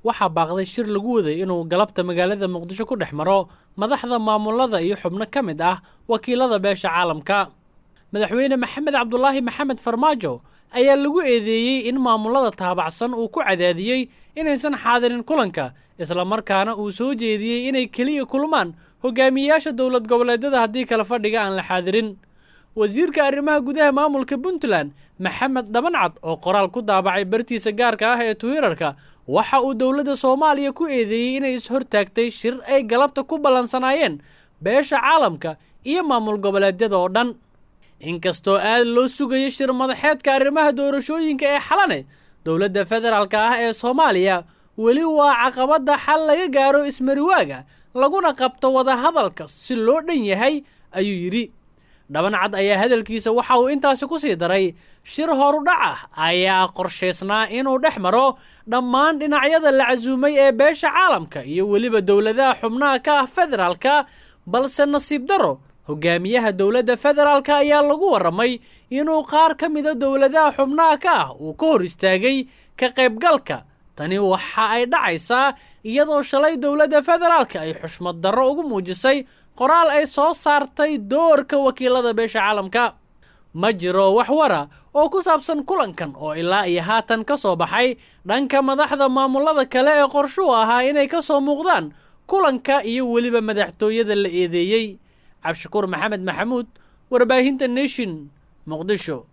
waxaa baaqday shir lagu waday inuu galabta magaalada muqdisho ku dhex maro madaxda maamulada iyo xubno ka mid ah wakiilada beesha caalamka. madaxweyne maxamed cabdulaahi maxamed farmaajo ayaa lagu eedeeyey in maamulada taabacsan uu ku cadaadiyey inaysan xaadirin kulanka, isla markaana uu soo jeediyey inay keliya kulmaan hogaamiyayaasha dowlad goboleedyada haddii kala fadhiga aan la xaadirin. wasiirka arrimaha gudaha maamulka Puntland Maxamed Dhabancad oo qoraal ku daabacay bartiisa gaarka ah ee Twitter-ka waxa uu dowladda Soomaaliya ku eedeeyey inay ishortaagtay shir ay galabta ku ballansanaayeen beesha caalamka iyo maamul goboleedyada oo dhan. inkastoo aad loo sugayo shir madaxeedka arrimaha doorashooyinka ee xalane, dowladda federaalka ah ee Soomaaliya weli waa caqabada xal laga gaaro ismariwaaga laguna qabto wada hadalka si loo dhan yahay, ayuu yiri. Dhabancad ayaa hadalkiisa waxa uu intaasi ku sii daray shir horudhac ah ayaa qorsheysnaa inuu dhex maro dhammaan dhinacyada la casuumay ee beesha caalamka iyo weliba dowladaha xubnaha ka ah federaalka, balse nasiib daro hogaamiyaha dowladda federaalka ayaa lagu waramay inuu qaar ka mid ah dowladaha xubnaha ka ah uu ka hor istaagay ka qaybgalka. tani waxa ay dhacaysaa iyadoo shalay dowladda federaalka ay xushmad darro ugu muujisay qoraal ay soo saartay doorka wakiilada beesha caalamka. ma jiro wax wara oo ku saabsan kulankan oo ilaa iyo haatan ka soo baxay dhanka madaxda maamulada kale ee qorshuhu ahaa inay ka soo muuqdaan kulanka iyo weliba madaxtooyada la eedeeyey. Cabdishakuur Maxamed Maxamuud, warbaahinta Nation, Muqdisho.